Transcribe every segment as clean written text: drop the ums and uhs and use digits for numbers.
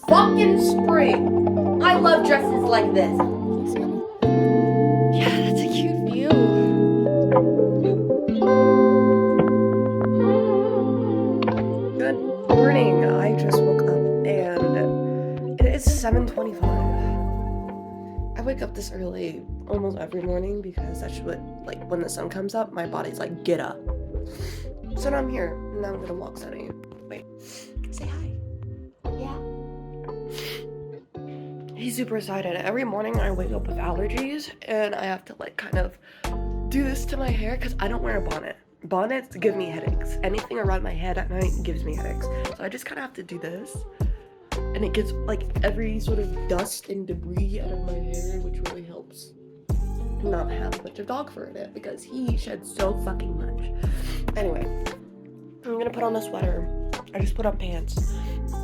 fucking spring. I love dresses like this. Yeah, that's a cute view. Good morning. I just woke up and it is 7:25. I wake up this early almost every morning because that's what, like, when the sun comes up, my body's like, get up. So now I'm here, and now I'm gonna walk Sunny. Wait, say hi. Yeah. He's super excited. Every morning I wake up with allergies, and I have to, like, kind of do this to my hair because I don't wear a bonnet. Bonnets give me headaches. Anything around my head at night gives me headaches. So I just kind of have to do this. And it gets, like, every sort of dust and debris out of my hair, which really helps not have a bunch of dog fur in it because he sheds so fucking much. Anyway, I'm gonna put on the sweater. I just put on pants,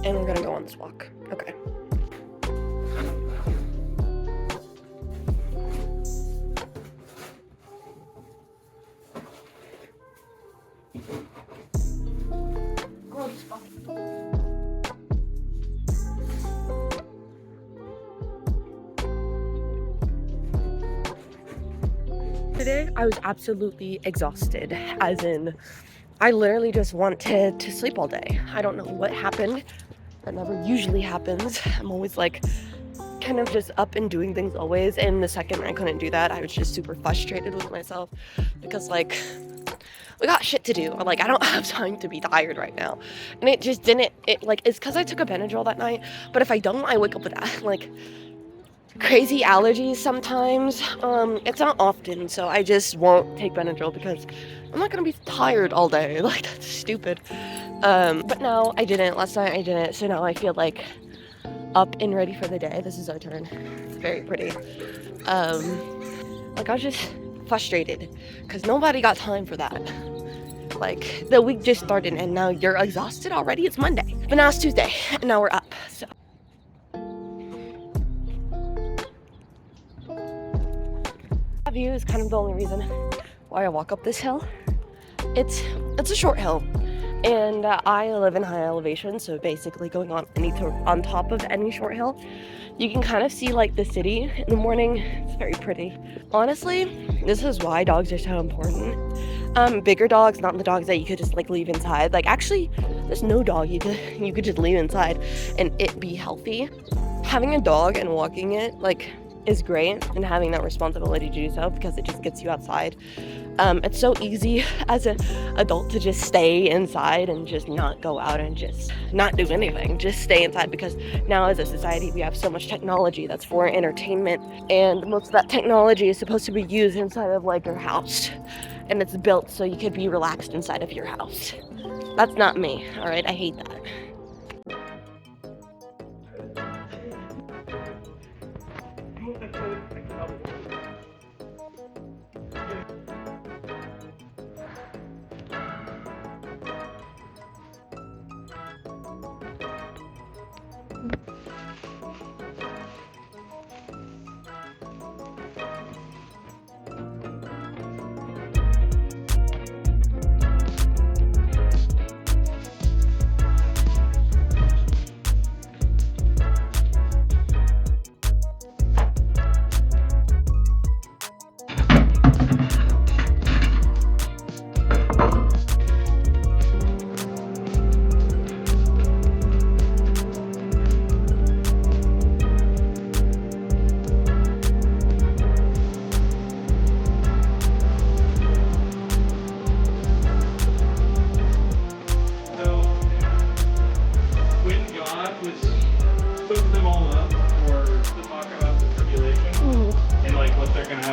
and we're gonna go on this walk. Okay. Today, I was absolutely exhausted, as in, I literally just wanted to sleep all day. I don't know what happened. That never usually happens. I'm always, like, kind of just up and doing things always, and the second I couldn't do that, I was just super frustrated with myself because, like, we got shit to do. Like, I don't have time to be tired right now. And it just didn't, it's because I took a Benadryl that night, but if I don't, I wake up with, like, crazy allergies sometimes. It's not often, so I just won't take Benadryl because I'm not gonna be tired all day. Like, that's stupid. But no, I didn't. Last night I didn't, so now I feel, like, up and ready for the day. This is our turn. It's very pretty. Like, I was just frustrated because nobody got time for that. Like, the week just started and now you're exhausted already. It's Monday, but now it's Tuesday and now we're up, so. That view is kind of the only reason why I walk up this hill. It's a short hill, and I live in high elevation, so basically going on top of any short hill, you can kind of see, like, the city in the morning. It's very pretty. Honestly, this is why dogs are so important. Bigger dogs, not the dogs that you could just, like, leave inside. Like, actually, there's no dog you could just leave inside and it be healthy. Having a dog and walking it, like, is great, and having that responsibility to do so because it just gets you outside. It's so easy as an adult to just stay inside and just not go out and just not do anything, just stay inside, because now as a society we have so much technology that's for entertainment, and most of that technology is supposed to be used inside of, like, your house, and it's built so you could be relaxed inside of your house. That's not me, all right? I hate that.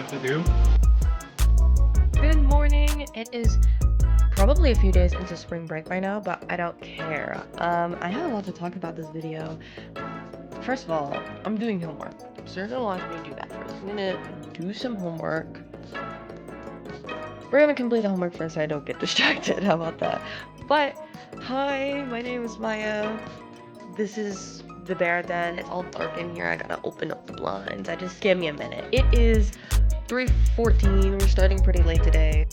To do. Good morning. It is probably a few days into spring break by now, but I don't care. I have a lot to talk about this video. First of all, I'm doing homework, so you're gonna watch me do that first. I'm gonna do some homework. We're gonna complete the homework first so I don't get distracted. How about that? But hi, my name is Maya. This is the bear den. It's all dark in here. I gotta open up the blinds. Just give me a minute. It is 3:14. We're starting pretty late today.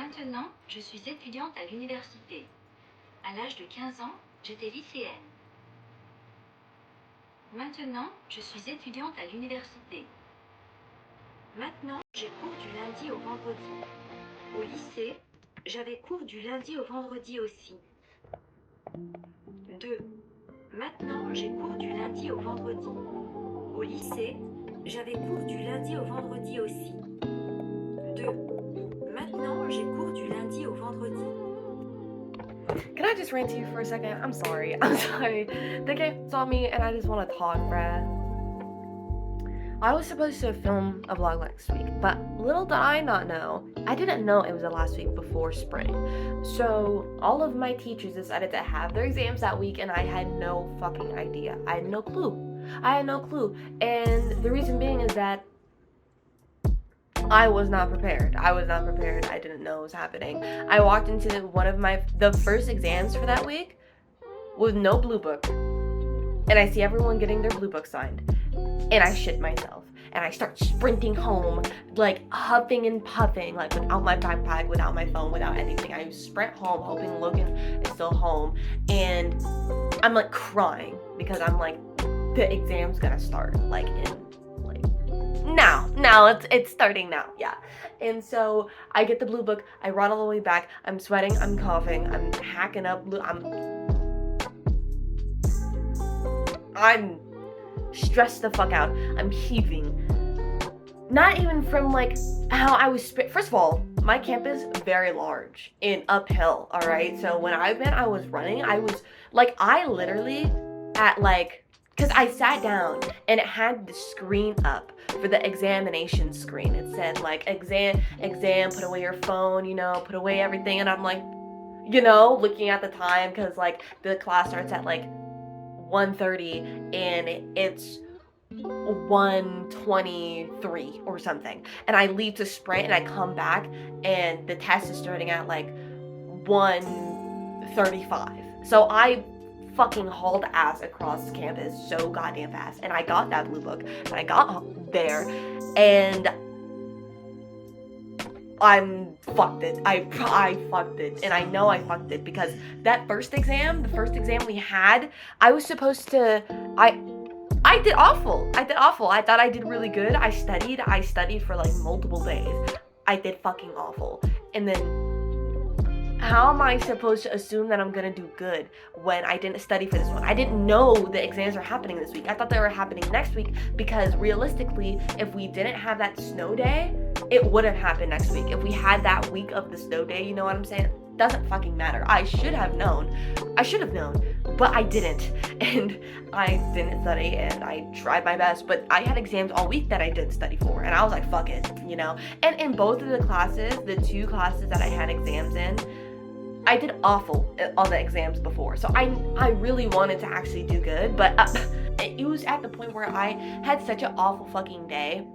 Maintenant, je suis étudiante à l'université. À l'âge de 15 ans, j'étais lycéenne. Maintenant, je suis étudiante à l'université. Maintenant, j'ai cours du lundi au vendredi. Au lycée, j'avais cours du lundi au vendredi aussi. 2. Maintenant, j'ai cours du lundi au vendredi. Au lycée, j'avais cours du lundi au vendredi aussi. 2. Maintenant, j'ai cours du lundi au vendredi. Can I just rant to you for a second? I'm sorry. I'm sorry. The game saw me and I just want to talk, bruh. I was supposed to film a vlog next week, but little did I not know, I didn't know it was the last week before spring. So all of my teachers decided to have their exams that week and I had no fucking idea. I had no clue. And the reason being is that I was not prepared. I didn't know what was happening. I walked into the first exams for that week with no blue book. And I see everyone getting their blue book signed. And I shit myself. And I start sprinting home, like huffing and puffing, like without my backpack, without my phone, without anything. I sprint home, hoping Logan is still home. And I'm like crying because I'm like, the exam's gonna start like in now it's starting now, yeah. And so I get the blue book, I run all the way back, I'm sweating, I'm coughing, I'm hacking up, I'm stressed the fuck out, I'm heaving. Not even from like how I was, first of all, my campus very large and uphill, all right? So when I was running, I was like, I literally at like, because I sat down and it had the screen up for the examination screen. It said like exam, put away your phone, put away everything. And I'm like, looking at the time because like the class starts at like 1:30 and it's 1:23 or something. And I leave to sprint and I come back and the test is starting at like 1:35. So I fucking hauled ass across campus so goddamn fast, and I got that blue book and I got there and I'm fucked it. I fucked it, and I know I fucked it because that the first exam we had, I was supposed to, I did awful. I thought I did really good. I studied for like multiple days. I did fucking awful. And then how am I supposed to assume that I'm gonna do good when I didn't study for this one? I didn't know the exams were happening this week. I thought they were happening next week because realistically, if we didn't have that snow day, it wouldn't happen next week. If we had that week of the snow day, you know what I'm saying? Doesn't fucking matter. I should have known, but I didn't. And I didn't study and I tried my best, but I had exams all week that I didn't study for. And I was like, fuck it, And in both of the classes, the two classes that I had exams in, I did awful on the exams before, so I really wanted to actually do good, but it was at the point where I had such an awful fucking day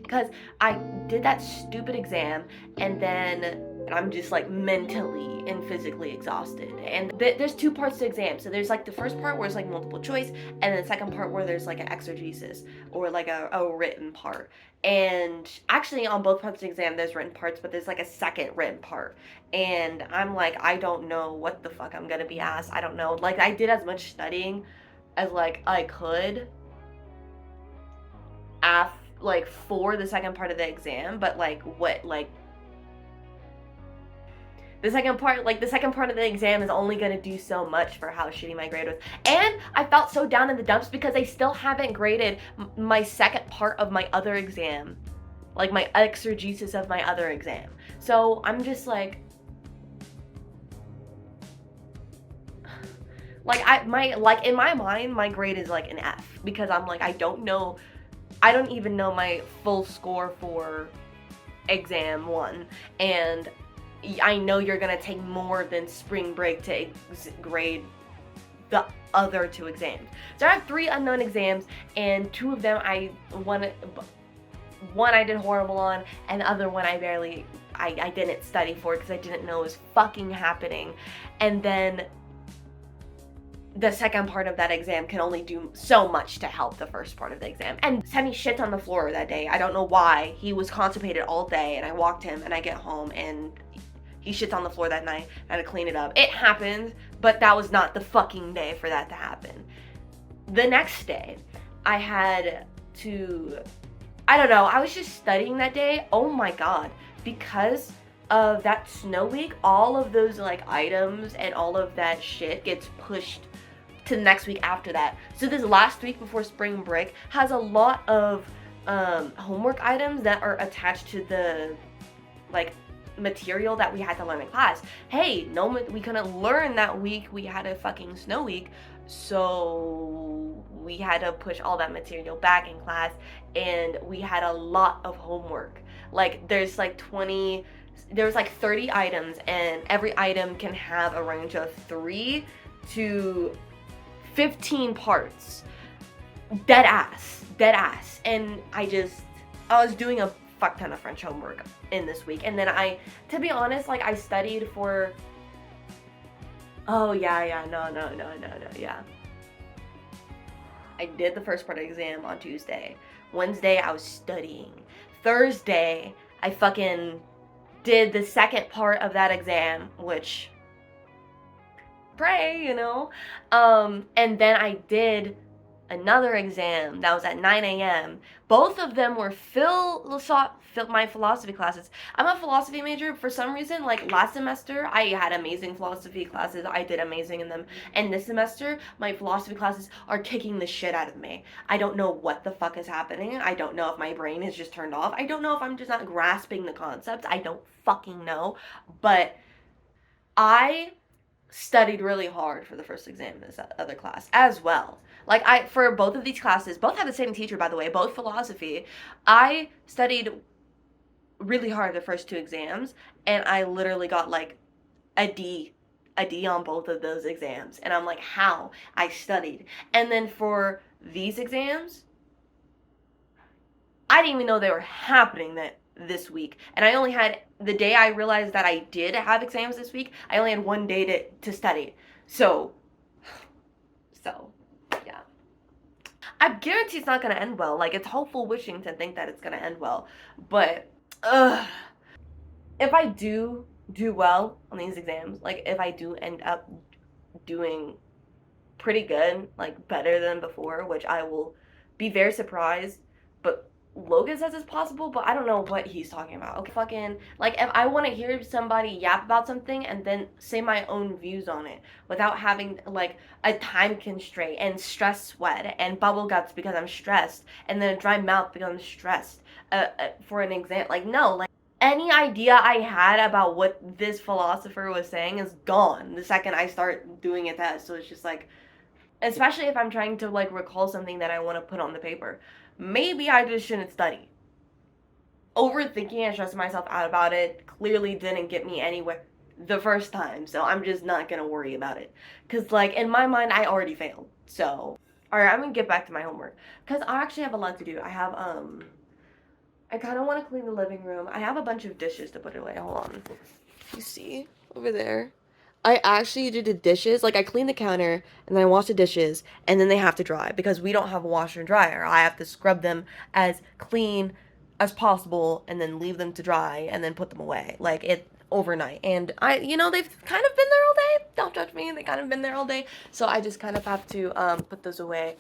because I did that stupid exam and then I'm just like mentally and physically exhausted. And there's two parts to the exam. So there's like the first part where it's like multiple choice, and then the second part where there's like an exegesis or like a written part. And actually on both parts of the exam there's written parts, but there's like a second written part. And I'm like, I don't know what the fuck I'm gonna be asked. I don't know. Like I did as much studying as like I could for the second part of the exam, but the second part of the exam is only going to do so much for how shitty my grade was. And I felt so down in the dumps because they still haven't graded my second part of my other exam. Like my exegesis of my other exam. So I'm just like in my mind, my grade is like an F because I'm like, I don't even know my full score for exam 1, and I know you're gonna take more than spring break to grade the other two exams. So I have 3 unknown exams, and 2 of them one I did horrible on, and the other one I didn't study for because I didn't know it was fucking happening. And then the second part of that exam can only do so much to help the first part of the exam. And Semi shit on the floor that day. I don't know why. He was constipated all day, and I walked him, and I get home, and he shits on the floor that night. I had to clean it up. It happened, but that was not the fucking day for that to happen. The next day, I had to, I don't know, I was just studying that day. Oh my god. Because of that snow week, all of those like items and all of that shit gets pushed to the next week after that. So this last week before spring break has a lot of homework items that are attached to the like material that we had to learn in class. Hey, no, we couldn't learn that week. We had a fucking snow week, so we had to push all that material back in class, and we had a lot of homework. Like there's like 30 items, and every item can have a range of 3 to 15 parts. Dead ass. And I was doing a fuck ton of French homework in this week, and then to be honest, like I studied for, yeah. I did the first part of the exam on Tuesday. Wednesday, I was studying. Thursday, I fucking did the second part of that exam, which, pray, you know? And then I did another exam that was at 9 a.m. Both of them were my philosophy classes. I'm a philosophy major. For some reason, like last semester, I had amazing philosophy classes. I did amazing in them. And this semester, my philosophy classes are kicking the shit out of me. I don't know what the fuck is happening. I don't know if my brain is just turned off. I don't know if I'm just not grasping the concepts. I don't fucking know. But I studied really hard for the first exam in this other class as well. Like for both of these classes, both had the same teacher, by the way, both philosophy. I studied really hard the first 2 exams, and I literally got like a D on both of those exams. And I'm like, how? I studied. And then for these exams, I didn't even know they were happening this week. And I only had, the day I realized that I did have exams this week, I only had 1 day to study. So, yeah. I guarantee it's not going to end well. Like, it's hopeful wishing to think that it's going to end well. But, if I do well on these exams, like, if I do end up doing pretty good, like, better than before, which I will be very surprised, but Logan says it's possible, but I don't know what he's talking about. Okay, fucking, like, if I want to hear somebody yap about something and then say my own views on it without having, like, a time constraint and stress sweat and bubble guts because I'm stressed and then a dry mouth because I'm stressed for an exam, like, no, like, any idea I had about what this philosopher was saying is gone the second I start doing a test. So it's just like, especially if I'm trying to, like, recall something that I want to put on the paper. Maybe I just shouldn't study. Overthinking and stressing myself out about it clearly didn't get me anywhere the first time, so I'm just not gonna worry about it. Because, like, in my mind, I already failed. So, alright, I'm gonna get back to my homework. Because I actually have a lot to do. I have, I kind of want to clean the living room. I have a bunch of dishes to put away. Hold on. You see? Over there. I actually did the dishes, like I cleaned the counter and then I washed the dishes and then they have to dry because we don't have a washer and dryer. I have to scrub them as clean as possible and then leave them to dry and then put them away, like it overnight. And they've kind of been there all day. Don't judge me. They kind of been there all day. So I just kind of have to put those away.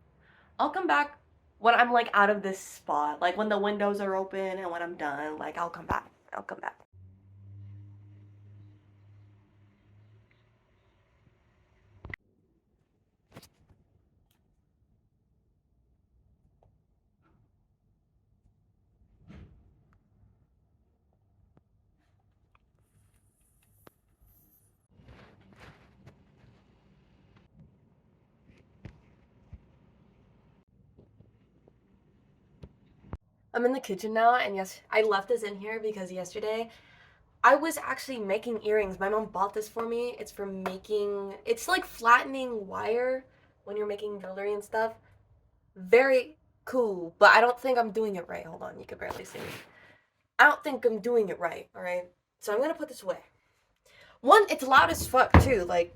I'll come back when I'm like out of this spot, like when the windows are open and when I'm done, like I'll come back. I'm in the kitchen now, and yes, I left this in here because yesterday I was actually making earrings. My mom bought this for me. It's for making, it's like flattening wire when you're making jewelry and stuff. Very cool, but I don't think I'm doing it right. Hold on, you can barely see me. I don't think I'm doing it right, alright? So I'm gonna put this away. One, it's loud as fuck too, like,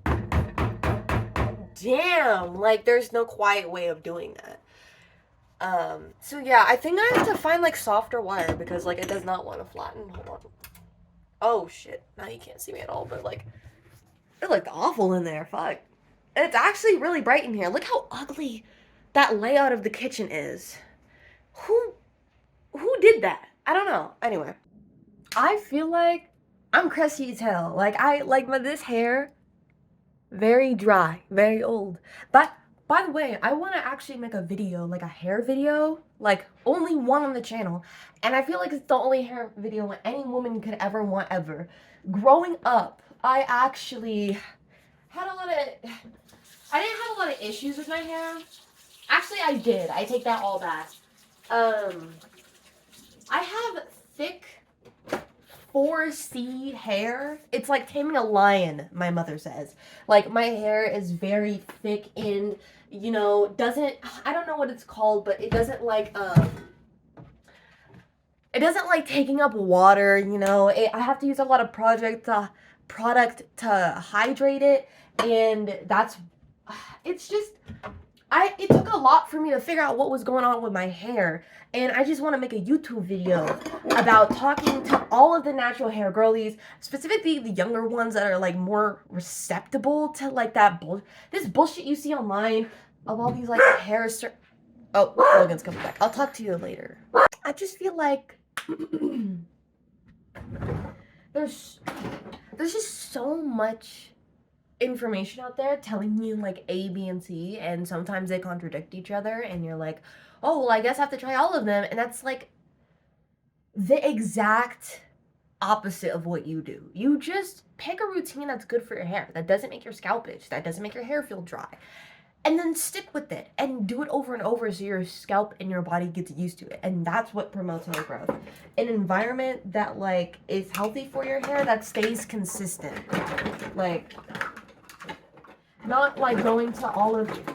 damn, like there's no quiet way of doing that. So yeah, I think I have to find like softer wire because like it does not want to flatten. Hold on. Oh shit, now you can't see me at all, but like it looked awful in there. Fuck. It's actually really bright in here. Look how ugly that layout of the kitchen is. Who did that? I don't know. Anyway, I feel like I'm crusty as hell. Like this hair, very dry, very old. But by the way, I want to actually make a video, like a hair video, like only one on the channel. And I feel like it's the only hair video any woman could ever want ever. Growing up, I actually had a lot of, I didn't have a lot of issues with my hair. Actually, I did. I take that all back. I have thick 4C hair. It's like taming a lion, my mother says. Like, my hair is very thick and, you know, doesn't, I don't know what it's called, but it doesn't like taking up water, you know. I have to use a lot of product to hydrate it, and that's, it's just, it took a lot for me to figure out what was going on with my hair, and I just want to make a YouTube video about talking to all of the natural hair girlies, specifically the younger ones that are like more receptible to like this bullshit you see online of all these like hair oh, Logan's coming back. I'll talk to you later. I just feel like there's just so much information out there telling you like A, B, and C, and sometimes they contradict each other, and you're like, oh, well, I guess I have to try all of them, and that's like the exact opposite of what you do. You just pick a routine that's good for your hair, that doesn't make your scalp itch, that doesn't make your hair feel dry, and then stick with it and do it over and over so your scalp and your body gets used to it. And that's what promotes hair growth. An environment that like is healthy for your hair, that stays consistent. Like, not like going to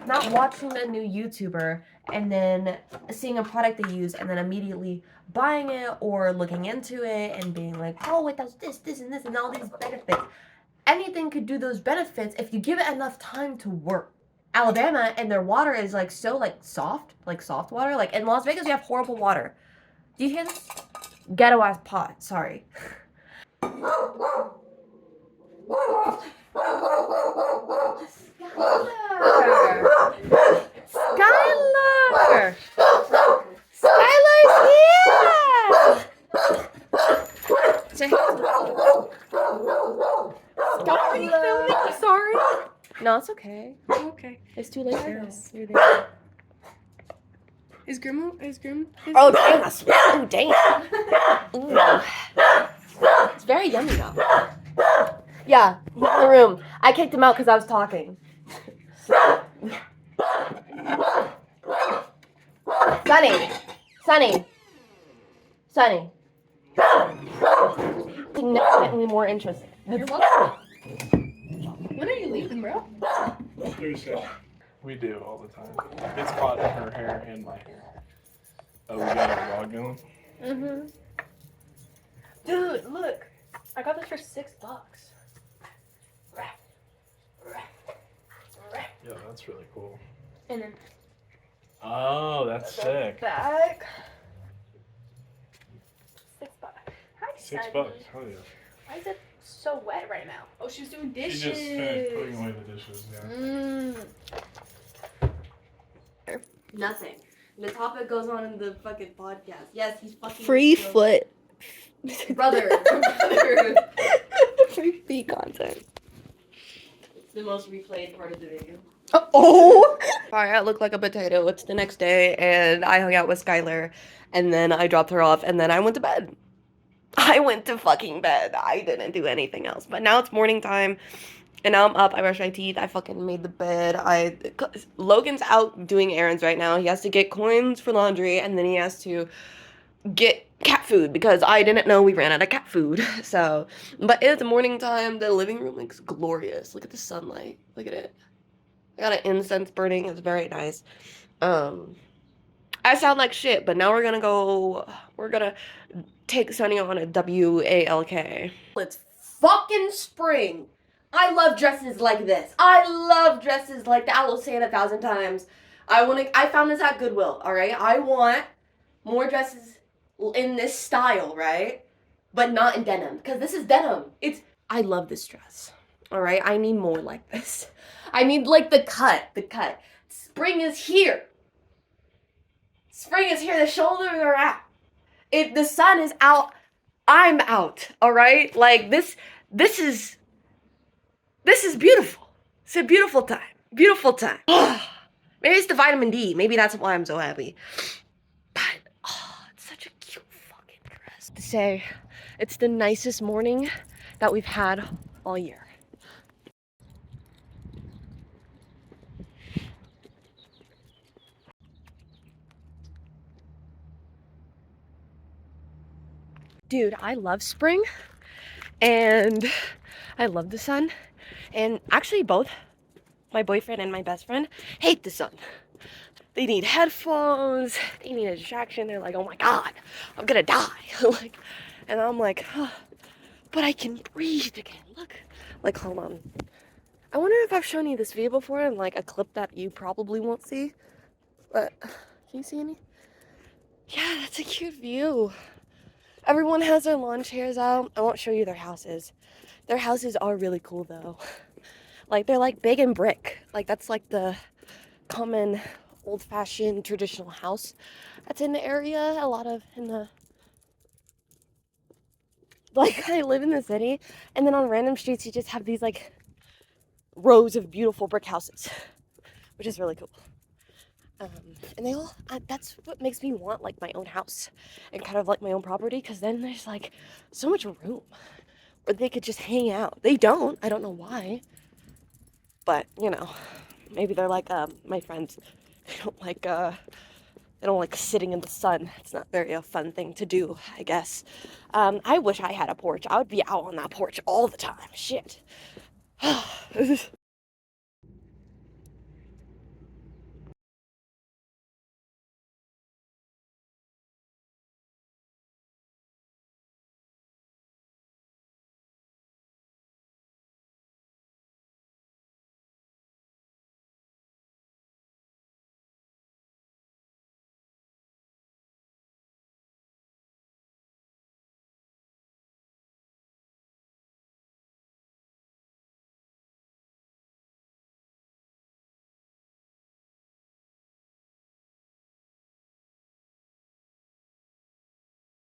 not watching a new YouTuber and then seeing a product they use and then immediately buying it or looking into it and being like, oh, it does this, this, and this, and all these benefits. Anything could do those benefits if you give it enough time to work. Alabama and their water is like so like soft water. Like in Las Vegas, you have horrible water. Do you hear this? Ghetto ass pot. Sorry. Skylar! Skylar! Skylar's here! Are you filming? I'm sorry. No, it's okay. Okay. It's too late There now. it is. You're there. Is Grim? Oh, dang. Oh, dang. Ooh. It's very yummy now. Yeah, he's in the room. I kicked him out because I was talking. Sunny. Significantly more interesting. You're welcome. When are you leaving, bro? Thursday. We do all the time. It's caught in her hair and my hair. Oh, we got a vlog going? Mm-hmm. Dude, look. I got this for $6. Yeah, that's really cool. And then Oh, that's sick. back. $6. Hi, $6. Hell yeah. Why is it so wet right now? Oh, she was doing She dishes. just finished putting away the dishes, yeah. Nothing. The topic goes on in the fucking podcast. Yes, he's fucking Free foot. brother. Free feet content. It's the most replayed part of the video. Oh! Sorry, I look like a potato. It's the next day, and I hung out with Skylar, and then I dropped her off, and then I went to bed. I went to fucking bed. I didn't do anything else. But now it's morning time, and now I'm up. I brushed my teeth. I fucking made the bed. Logan's out doing errands right now. He has to get coins for laundry, and then he has to get cat food because I didn't know we ran out of cat food. So, but it's morning time. The living room looks glorious. Look at the sunlight. Look at it. I got an incense burning. It's very nice. I sound like shit, but now we're gonna take Sunny on a WALK. It's fucking spring. I love dresses like this. I love dresses like that. I will say it 1,000 times. I found this at Goodwill, all right? I want more dresses in this style, right? But not in denim, because this is denim. I love this dress, all right? I need more like this. I need like the cut. Spring is here. Spring is here, the shoulders are out. If the sun is out, I'm out, all right? Like this is beautiful. It's a beautiful time. Beautiful time. Maybe it's the vitamin D. Maybe that's why I'm so happy. But, it's such a cute fucking dress. To say, it's the nicest morning that we've had all year. Dude, I love spring. And I love the sun. And actually both my boyfriend and my best friend hate the sun. They need headphones, they need a distraction. They're like, oh my God, I'm gonna die. Like, and I'm like, oh, but I can breathe again. Look, like, hold on. I wonder if I've shown you this view before in like a clip that you probably won't see. But can you see any? Yeah, that's a cute view. Everyone has their lawn chairs out. I won't show you their houses. Their houses are really cool though. Like, they're like big and brick. Like, that's like the common old-fashioned traditional house that's in the area. A lot of in the, like, I live in the city, and then on random streets you just have these like rows of beautiful brick houses, which is really cool. And they all, that's what makes me want like my own house and kind of like my own property, because then there's like so much room where they could just hang out. They don't. I don't know why. But, you know, maybe they're like my friends. They don't like sitting in the sun. It's not very a fun thing to do, I guess. I wish I had a porch. I would be out on that porch all the time. Shit.